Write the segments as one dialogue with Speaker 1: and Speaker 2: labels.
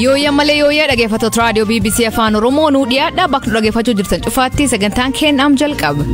Speaker 1: Yooya malee yooya dhaggeeffattoota raadiyoo BBC Afaan Oromoo nu dhiyaadha bakka dhaggeeffachuu jirtan cufaatti sagantaan kennam jalqaba.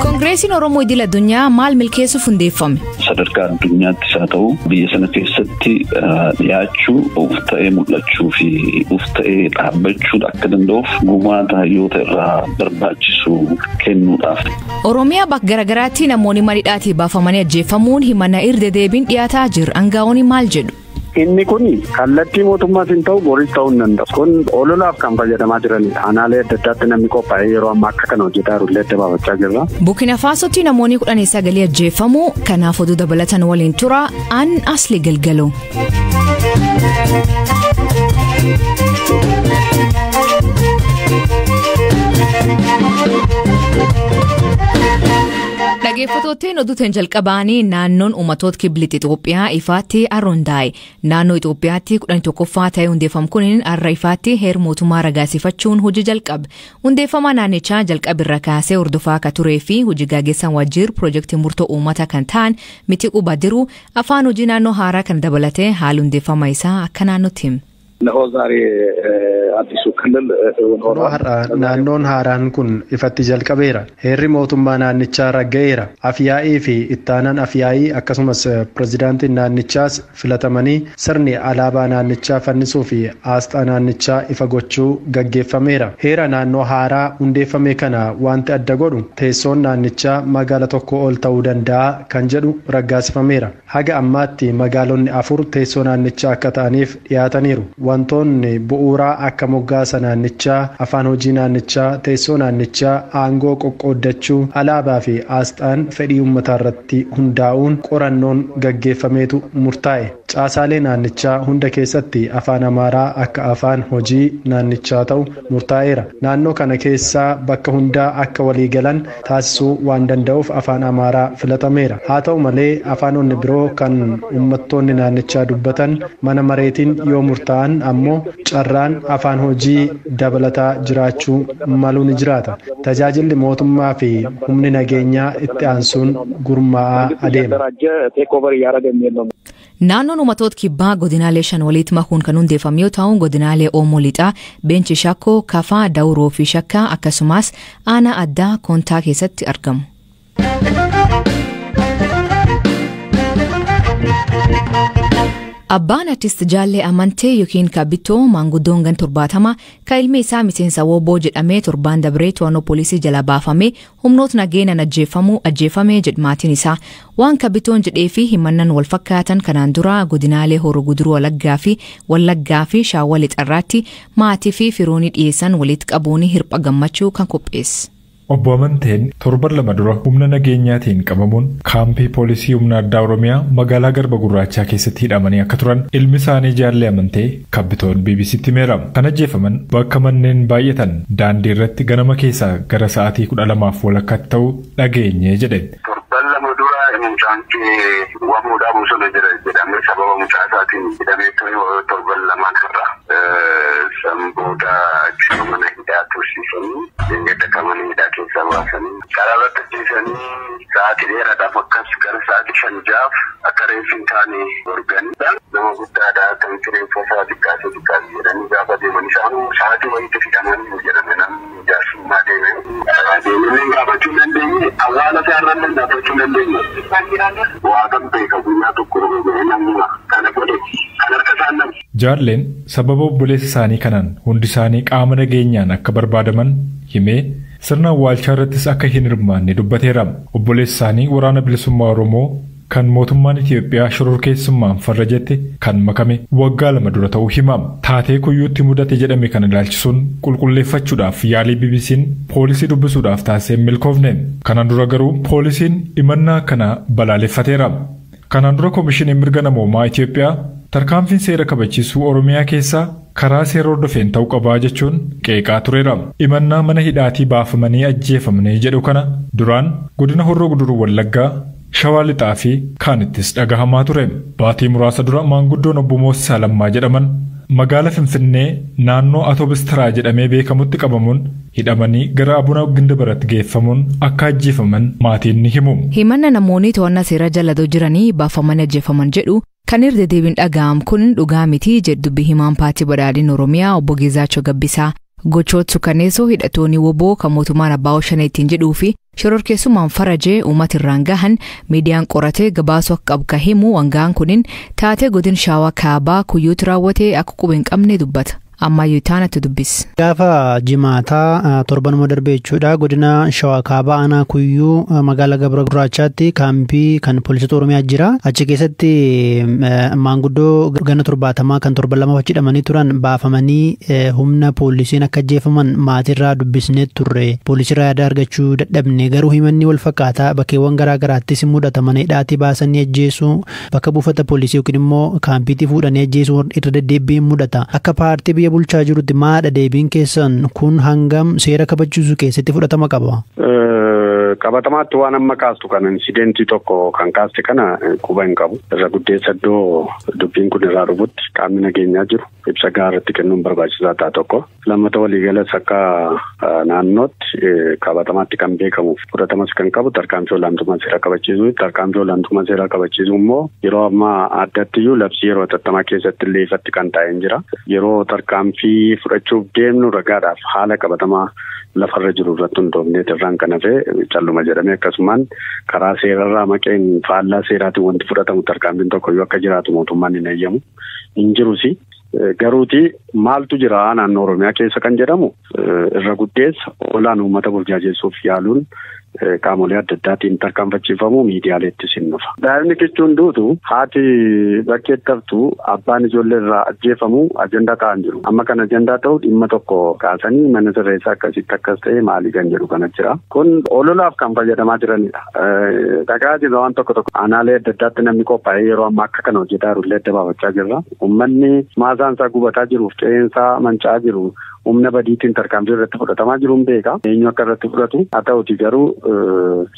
Speaker 1: Koongireesiin Oromoo idil addunyaa maal milkeessuuf hundeeffame?
Speaker 2: Sadarkaa addunyaattis haa ta'u biyya sana keessatti dhiyaachuu of ta'ee mul'achuu fi of ta'ee dhaabbachuu akka danda'uuf gumaata hayyoota irraa barbaachisu kennuudhaaf.
Speaker 1: Oromiyaa bakka garaagaraatti namoonni mariidhaatii baafamanii ajjeefamuun himannaa irra deebiin dhiyaataa jira. Aangaa'onni maal jedhu?
Speaker 3: Inni kun kallattii mootummaas hin ta'u boris ta'uu hin danda'u. Kun ololaaf kan fayyadamaa jiranidha. Aanaalee adda addaatti namni qophaa'ee yeroo ammaa akka kana hojjetaa jirullee adda baafachaa jirra.
Speaker 1: Burkina Faasootti namoonni 19 ajjeefamuu kanaaf oduu dabalatan waliin tura an asli galgaloo. Dhaggeeffattoonni oduutiin jalqabaanii naannoon uummattoota kibba Itoophiyaa ifaatti arrondaa'e. Naannoo Itoophiyaatti 11ffaa ta'ee hundeeffamu kuniin har'a ifaatti heera mootummaa ragaasifachuun hojii jalqabe. Hundeeffama naannichaa jalqabirra kaasee hordofaa akka turee fi hojii gaggeessan wajjir piroojeektii murtoo uummata kan ta'an miti qubadiru afaan hojii naannoo haaraa kan dabalatee haala hundeeffama isaa akka naannootti hima.
Speaker 4: Naannoon haaraan kun ifatti jalqabeera. Heerri mootummaa naannichaa ragga'eera. Afyaa'ii fi ittaanaan afyaa'ii akkasumas pirezidaantiin naannichaas filatamanii sirni alaabaa naannichaa fannisuu fi aasxaa naannichaa ifa gochuu gaggeeffameera. Heera naannoo haaraa hundeeffame kana wanti adda godhu teessoon naannichaa magaala tokko ol ta'uu danda'a kan jedhu raggaasifameera. Haga ammaatti magaalonni 4 teessoo naannichaa akka ta'aniif dhiyaataniiru. Wantoonni bu'uuraa akka moggaasa naannichaa, afaan hojii naannichaa, teessoo naannichaa, aangoo qoqqooddachuu, alaabaa fi aasxaan fedhii uummataa irratti hundaa'uun qorannoon gaggeeffameetu murtaa'e. Caasaalee naannichaa hunda keessatti afaan Amaaraa akka afaan hojii naannichaa ta'u murtaa'eera. Naannoo kana keessaa bakka hundaa akka walii galan taasisuu waan danda'uuf afaan Amaaraa filatameera. Haa ta'u malee afaanonni biroo kan uummattoonni naannichaa dubbatan mana mareetiin yoo murtaa'an ammoo carraan afaan hojii dabalataa jiraachuu malu ni jiraata. Tajaajilli mootummaa fi humni nageenyaa itti aansuun gurmaa'aa adeema.
Speaker 1: Naannoon uummattoota kibbaa godinaalee 5 walitti makuun kan hundeeffame yoo ta'u godinaalee Oomoo Lixaa, Beenchi Shakkoo, Kafaa, Dawuroo fi Shakkaa akkasumas aanaa addaa Koontaa keessatti argamu. Abbaan artist Jaallee Amantee yookiin Kabbitoo maanguddoon gan 70 kan ilmi isaa miseensa Wooboo jedhamee torbaan dabree to'annoo poolisii jala baafamee humnoota nageenyaan ajjeefamee jedhu maatiin isaa. Waan Kabbitoon jedhee fi himannaan wal fakkaatan kanaan dura godinaalee Horoo Guduruu Wallaggaa fi Shaawwa Lixaarraatti maatii fi firoonni dhiyeessan walitti qabuun hirpha gammachuu kan qopheesse.
Speaker 5: Obbo Amanteen torban 2 dura humna nageenyaatiin qabamuun kaampii poolisii humna addaa Oromiyaa magaalaa Garba Gurraachaa keessatti hidhamanii akka turan ilmi isaanii Jaallee Amantee Kabbitoon BBC'tti himeera. Kan ajjeefaman bakka manneen baay'atan daandii irratti ganama keessaa gara sa'aatii 12 walakkaatti ta'uu dhageenye jedhe.
Speaker 3: Torban 2 dura mucaankee wamuudhaa bosona jira jedhamee sababa mucaa isaatiin hidhamee torban 2 irra Sambooda mana hidhaa tursiisanii deddeebi'amanii hidhaa keessa baasanii karaa irratti ajjeesanii sa'aatii dheeraadhaaf akkas gara sa'aatii 5 akka reeffi hin taane dorganii nama guddaadhaa kan reeffa isaa xiqqaasee jedhanii gaafa deeman isaan sa'aatii wayiitti fidamanii jedhame namni jaarsummaa deemee gaafachuu dandeenye awwaala isaarraan gaafachuu dandeenye waaqan beeka guyyaa tokko namni kana godhe kan harka isaan nama.
Speaker 5: Jaalleen sababa obboleessa isaanii kanaan hundi isaanii qaama nageenyaan akka barbaadaman himee sirna awwaalchaa irrattis akka hin hirmaanne dubbateera. Obboleessi isaanii waraana bilisummaa Oromoo kan mootummaan Itoophiyaa shororkeessummaan farrajetti kan makame waggaa 2 dura ta'uu hima. Taatee kuyyuutti mudate jedhame kana ilaalchisuun qulqulleeffachuudhaaf yaalii BBC'n poolisii dubbisuudhaaf taasisee milkoofne. Kanaan dura garuu poolisiin himannaa kana balaaleffateera. Kanaan dura Komishinii Mirga Namoomaa Itoophiyaa tarkaanfiin seera kabachiisuu Oromiyaa keessaa karaa seera hordofeen ta'uu qabaa jechuun qeeqaa tureera. Himannaa mana hidhaatii baafamanii ajjeefamanii jedhu kana duraan godina Horroo Guduruu Wallaggaa, Shawaa Lixaa fi kaanittis dhagahamaa ture. Baatii muraasa dura maanguddoon obbo Moosisaa Lammaa jedhaman magaala Finfinnee naannoo Atoobis Taraa jedhamee beekamutti qabamuun hidhamanii gara Abuna Gindabaratti geeffamuun akka ajjeefaman maatiin ni himu.
Speaker 1: Himanna namoonni to'annaa seera jala jiranii baafaman ajjeefaman jedhu kan irra deebiin dhaga'am kun dhugaa miti jedhu dubbii himaan paartii badhaadhina Oromiyaa obbo Gezaachoo Gabbisaa. Gochoota suukaneessoo hidhattoonni woboo kan mootummaan Abbaa Shaneetiin jedhuu fi shororkeessummaan farajee uummata irraan gahan miidiyaan qoratee gabaasuu akka qabu kan himu wangaan kunin taatee godina Shaawaa Kaabaa Kuyyuutti raawwatee akka quba hin qabne dubbata. Ammayyuu taanatti dubbis.
Speaker 6: Gaafa jimaataa torbanuma darbee jechuudha godina Shawaa Kaabaa aanaa Kuyyuu magaalaa Gabra Gurraachaatti kaampii kan poolisota Oromiyaa jira. Achi keessatti maanguddoo ganna 70 kan 72 achi hidhamanii turan baafamanii humna poolisiin akka ajjeefaman maatirraa dubbisnee turre. Poolisirraa yaada argachuu dadhabne garuu himanni wal fakkaataa bakkeewwan garaa garaattis mudataman hidhaatii baasanii ajjeesuu bakka buufata poolisii yookiin immoo kaampiitii fuudhanii ajjeesuu irra deddeebiin mudata. Akka paartii biyya bulchaa jirutti maadha deebiin keessan kun hangam seera kabachiisuu keessatti fudhatama qaba?
Speaker 3: Qabatamaatti waan amma kaastu kan insidentii tokko kan kaaste kana quba hin qabu. Irra guddeessa iddoo dubbiin kun irraa dhufutti qaamni nageenyaa jiru ibsa gaariitti kennuun barbaachisaa ta'a tokko. Lammata waliigalas akka naannootti qabatamaatti kan beekamuuf fudhatamas kan qabu tarkaanfii olaantummaa seera kabachiisuu. Tarkaanfii olaantummaa seera kabachiisuu immoo yeroo ammaa addattiyyuu labsii yeroo hatattamaa keessatti illee ifatti kan taa'een jira. Yeroo tarkaanfii fudhachuuf deemnu ragaadhaaf haala qabatamaa lafarra jiru irratti hundoofnee irraan kan hafe calluma jedhamee akkasumaan karaa seerarraa maqeen faallaa seeraatiin wanti fudhatamu tarkaanfiin tokkoyyuu akka jiraatu mootummaan hin eeyyamu hin jirusi. Garuuti maaltu jira naannoo Oromiyaa keessa kan jedhamu irra guddeessa olaan uummata burjaajessuuf yaaluun qaamolee adda addaatiin tarkaanfachiifamuu miidiyaaleettis hin dhufa. Daa'imni kichuun duutu haati bakkeetti haftu abbaan ijoollee irraa ajjeefamuu ajandaa ta'an jiru. Amma kan ajandaa ta'u dhimma tokko kaasanii mana sirreessaa akkasitti akkas ta'e maalii kan jedhu kana jira. Kun ololaaf kan fayyadamaa jiranidha. Dhagaa jira waan tokko aanaalee adda addaatti namni qophaa'ee yeroo ammaa akka kana hojjetaa jirullee adda baafachaa jirra. Uummanni maasaan isaa gubataa jiruuf qe'eensaa manca'aa jiru. Humna badiitiin tarkaanfii irratti fudhatamaa jiruun beeka. Eenyu akka irratti fudhatu haa ta'uti garuu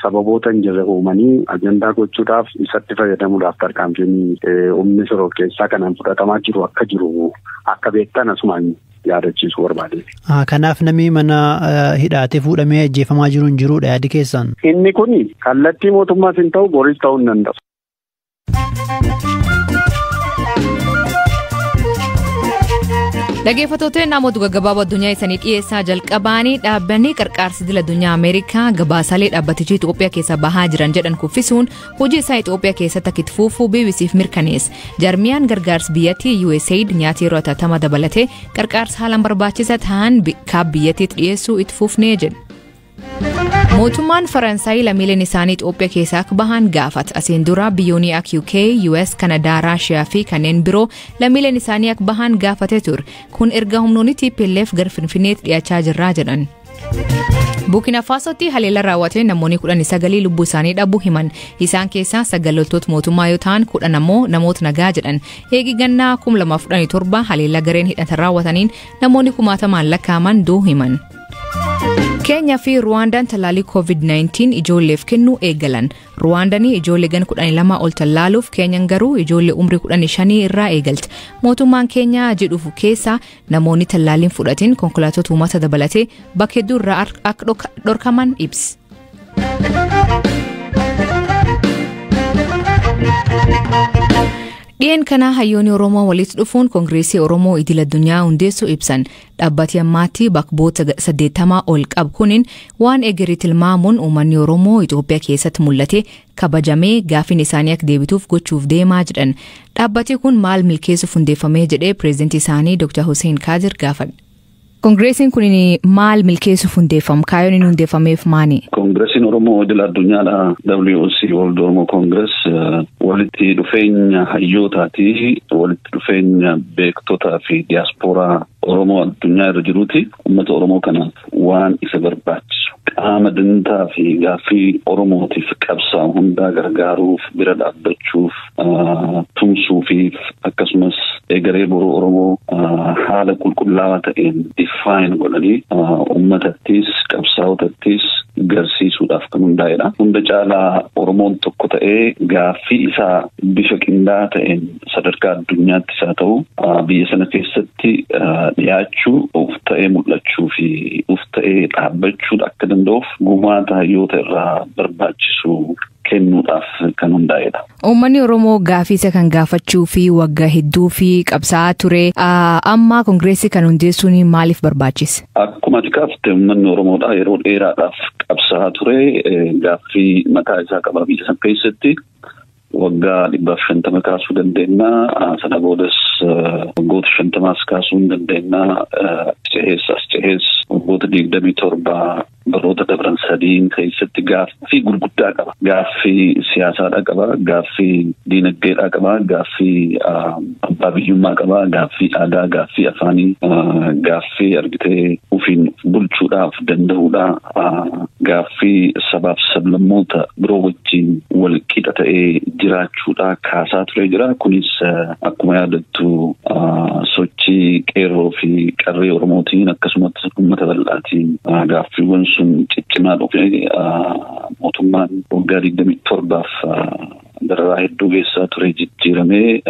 Speaker 3: sababoota hin jirre uumanii ajandaa gochuudhaaf isatti fayyadamuudhaaf tarkaanfiin humni shororkeessaa kanaan fudhatamaa jiru akka beektan asumaan yaadachiisuu barbaade.
Speaker 6: Kanaaf namni mana hidhaatee fuudhamee ajjeefamaa jiru hin jirudha yaadi keessan?
Speaker 3: Inni kun kallattii mootummaas hin ta'u boris ta'uu hin danda'u.
Speaker 1: Dhaggeeffattoota namoota gaggabaaboo addunyaa isanii dhiyeessaa jalqabaanii dhaabbanni qarqaarsa idil addunyaa Ameerikaa gabaasaalee dhaabbatichi Itoophiyaa keessa bahaa jiran jedhan kuffisuun hojii isaa Itoophiyaa keessatti akka itti fufu BBC'f mirkaneessa. Jarmiyaan gargaarsa biyyattii USAID nyaata yeroo hatattamaa dabalatee qarqaarsa haalaan barbaachisaa ta'an kaab biyyattiitti dhiyeessuu itti fufnee jedha. Mootummaan Faransaay lammiileen isaanii Itoophiyaa keessaa akka bahan gaafata. Asiin dura biyyoonni akka UK, US, Kanadaa, Raashiyaa fi kanneen biroo lammiileen isaanii akka bahan gaafatee ture. Kun erga humnoonni TPLF gara Finfinneetti dhiyaachaa jirraa jedhan. Burkina Fasotti haleellaa raawwatee namoonni 19 lubbuu isaanii dhabuu himan. Isaan keessaa 9 loltoota mootummaa yoo ta'an 10 ammoo namoota nagaa jedhan. Eegi gannaa 2017 haleellaa gareen hidhatan raawwataniin namoonni 10,000 lakkaa'aman du'uu himan. Keenyaa fi Ruwaandaan tallaalii COVID-19 ijoolleef kennuu eegalan. Ruwaandaan ijoollee gan 12 ol tallaaluuf Keenyaan garuu ijoollee umrii 15 irraa eegalti. Mootummaan Keenyaa jedhuuf keessa namoonni tallaaliin fudhatin konkolaattota uummata dabalatee bakka hedduu irraa akka dhorkaman ibsa. Dhiyeen kana hayyoonni Oromoo walitti dhufuun Koongireesii Oromoo idil addunyaa hundeessuu ibsan. Dhaabbati ammaatti bakkoota 80 ol qabu kunin waan egeree tilmaamuun uummanni Oromoo Itoophiyaa keessatti mul'ate kabajamee gaaffiin isaanii akka deebituuf gochuuf deemaa jedhan. Dhaabbati kun maal milkeessuuf hundeeffamee jedhee pireezidantii isaanii Dr. Hussein Kaadir gaafadhe. Koongireesiin kun maal milkeessuuf hundeeffamu? Kaayyoon inni hundeeffameef maani?
Speaker 2: Koongireesiin Oromoo idil addunyaadha. WOC World Oromo Congress walitti dhufeenya hayyootaatii walitti dhufeenya beektotaa fi diiyaaspooraa Oromoo addunyaa irra jiruuti. Uummata Oromoo kanaaf waan isa barbaachisu qaama dantaa fi gaaffii Oromootiif qabsaa'u hundaa gargaaruuf bira dhaabbachuuf tumsuufiif akkasumas egeree boruu Oromoo haala qulqullaa'aa ta'een define godhanii uummatattis qabsaa'otattis garsiisuudhaaf kan hundaa'edha. Hunda caalaa Oromoon tokko ta'ee gaaffii isaa bifa qindaa'aa ta'een sadarkaa addunyaattis haa ta'u biyya sana keessatti dhiyaachuu of ta'ee mul'achuu fi of ta'ee ta'ee dhaabbachuu akka danda'uuf gumaata hayyoota irraa barbaachisu kennuudhaaf kan hundaa'edha.
Speaker 1: Uummanni Oromoo gaaffiisa kan gaafachuu fi waggaa hedduu fi qabsaa'aa ture. Amma Koongireesii kan hundeessuun maaliif barbaachise?
Speaker 2: Akkuma ati kaafte uummanni Oromoodhaa yeroo dheeraadhaaf qabsaa'aa ture. Gaaffii mataa isaa qaba biyya sana keessatti. Waggaa 150 kaasuu dandeenya. Sana boodas waggoota 50 kaasuu dandeenya. Cehees waggoota 27 baroota dabran sadiin keessatti gaaffii gurguddaa qaba. Gaaffii siyaasaadhaa qaba, gaaffii diinagdeedhaa qaba, gaaffii abbaa biyyummaa qaba, gaaffii aadaa, gaaffii afaanii, gaaffii argitee ofiin bulchuudhaaf danda'uudhaa, gaaffii sabaaf sablammoota biroo wajjin wal qixa ta'ee jiraachuudhaa kaasaa ture jira. Kunis akkuma yaadattu sochii qeerroo fi qarree Oromootiin akkasumas uummata bal'aatiin gaaffiiwwan sun ciccimaa dhufe mootummaan waggaa 27 dararaa hedduu keessaa ture jijjiiramee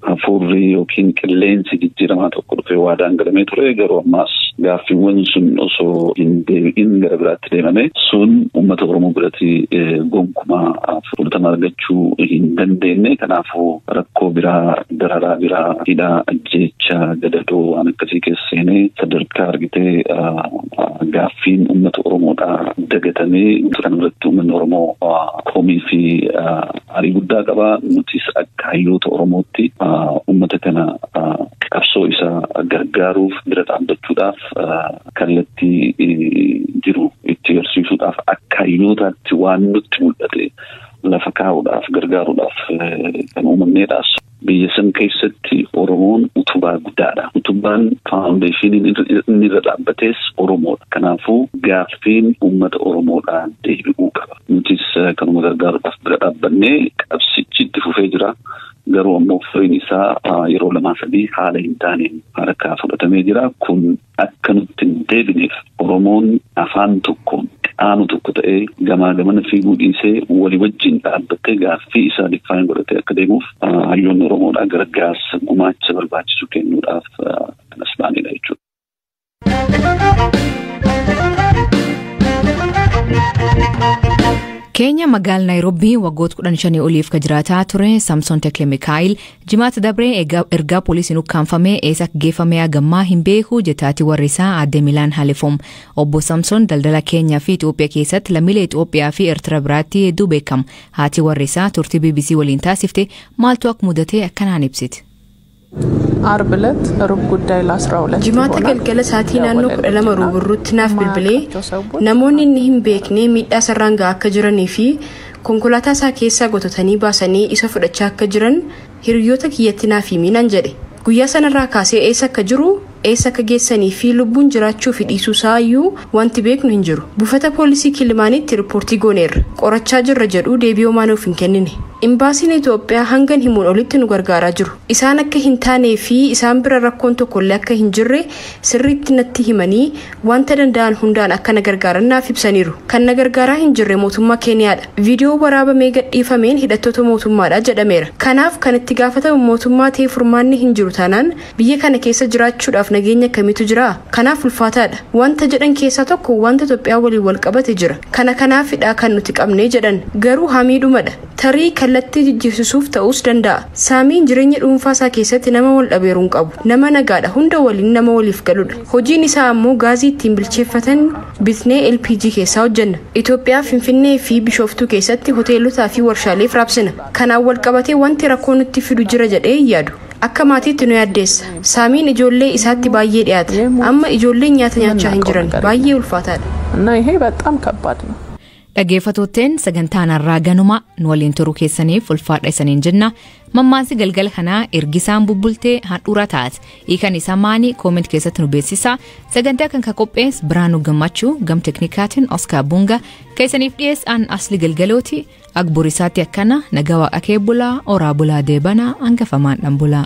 Speaker 2: hafuurri yookiin qilleensi jijjiiramaa tokko dhufee waadaan galamee ture. Garuu ammaas gaaffiiwwan sun osoo hin deebi'in gara biraatti deemame sun uummata Oromoo biratti gonkumaa fudhatama argachuu hin dandeenye. Kanaafuu rakkoo biraa, dararaa biraa, hidhaa, ajjeechaa, gadadoo waan akkasii keessa seenee sadarkaa argitee gaaffiin uummata Oromoodhaa dagatamee turan irratti uummanni Oromoo komii fi aarii guddaa qaba. Nutis akka hayyoota Oromootti uummata kana qabsoo isaa gargaaruuf bira dhaabbachuudhaaf kallattii jiru itti agarsiisuudhaaf akka hayyootaatti waan nutti mul'ate lafa kaa'uudhaaf gargaaruudhaaf kan uumamneedha. Biyya san keessatti Oromoon utubaa guddaadha. Utubaan faawundeeshiniin inni irra dhaabbates Oromoodha. Kanaafuu gaaffiin uummata Oromoodhaan deebi'uu qaba. Nutis kanuma gargaaruudhaaf bira dhaabbannee qabsichi itti fufee jira. Garuu ammoo firiin isaa yeroo 2-3 haala hin taaneen harkaa fudhatamee jira. Kun akka nutti hin deebineef Oromoon afaan tokkoon qaama tokko ta'ee gamaa gamana fiiguu dhiisee walii wajjin dhaabbattee gaaffii isaa difaayin godhatee akka deemuuf hayyoonni Oromoodhaa gargaarsa gumaacha barbaachisu kennuudhaaf kanas baanedha jechuudha.
Speaker 1: Keenya magaalaa Naayiroobii waggoota 15 oliif ka jiraataa ture Samson Tekle Mikaayil jimaata dabree ergaa poolisiin ukkaanfamee eessa geeffamee agammaa hin beeku jettaati warri isaa Aadde Milaan Haalefom. Obbo Samson daldala Keenyaa fi Itoophiyaa keessatti lammiilee Itoophiyaa fi Eertiraa biraatti hedduu beekama. Haati warri isaa turtii BBC waliin taasifte maaltu akka mudatee akkanaan ibsite.
Speaker 7: ዓርብ ዕለት ሩብ ጉዳይ ለ12
Speaker 8: ጅማታ ገልገለ ሳቲ ናኖ ለማ ሩብሩት ናፍ ብልብሌ ነሞኒ ንህም ቤክኔ ሚዳ ሰራንጋ አከጅረኒ ፊ ኮንኮላታ ሳ ኬሳ ጎቶተኒ ባሰኒ ኢሶ ፍደቻ አከጅረን ሂርዮታ ኪየቲና ፊ ሚናን ጀዴ ጉያ ሰነራ ካሴ ኤሳ ከጅሩ ኤሳ ከጌሰኒ ፊ ሉቡን ጅራቹ ፊ ዲሱ ሳዩ ዋንቲ ቤክ ነው እንጅሩ ቡፈተ ፖሊሲ ኪልማኒት ሪፖርት ጎኔር ቆረቻ ጅረ ጀዱ ዴቢዮ ማኖ ፊንከኒኒ Imbaasiin Itoophiyaa hangan himuun olitti nu gargaaraa jiru. Isaan akka hin taanee fi isaan bira rakkoon tokkollee akka hin jirre sirriitti natti himanii wanta danda'an hundaan akka na gargaaran naaf ibsaniiru. Kan na gargaaraa hin jirre mootummaa Keeniyaadha. Viidiyoo waraabamee gadhiifameen hidhattoota mootummaadha jedhameera. Kanaaf kan itti gaafatamu mootummaa ta'ee furmaanni hin jiru taanaan biyya kana keessa jiraachuudhaaf nageenya akkamiitu jira? Kanaaf ulfaataadha. Wanta jedhan keessaa tokko wanta Itoophiyaa waliin wal qabate jira. Kanaafidha kan nuti qabnee jedhan. Garuu hamiidhumadha. Tarii kallattii jijjiirsuuf ta'us danda'a. Saamiin jireenya dhuunfaa isaa keessatti nama wal dhabeeruun qabu. Nama nagaadha hunda waliin nama waliif galudha. Hojiin isaa ammoo gaazii ittiin bilcheeffatan bitnee LPG keessaa hojjenna. Itoophiyaa Finfinnee fi Bishooftuu keessatti hoteelotaa fi warshaalee raabsina. Kanaan wal qabatee wanti rakkoo nutti fidu jira jedhee yaadu. Akka maatiitti nu yaaddeessa. Saamiin ijoollee isaatti baay'ee dhiyaata. Amma ijoolleen nyaata nyaachaa hin jiran baay'ee ulfaataadha.
Speaker 7: እና ይሄ በጣም ከባድ ነው.
Speaker 1: Dhaggeeffattootteen sagantaan har'aa ganuma nu waliin turuu keessaniif ulfaadha isaniin jenna. Mammaansi galgala kanaa ergisaan bubbultee handhuura taate. Hiikan isaa maanii kooment keessatti nu beeksisa. Sagantaa kan qophees Biraanuu Gammachuu gam teknikaatiin Oskar Bunga keessaniif dhiyeessaan asli galgalooti. Agburisaatti akkana nagaa waaqa kee bulaa oraa bulaa deebanaa hangafamaan dhan bulaa.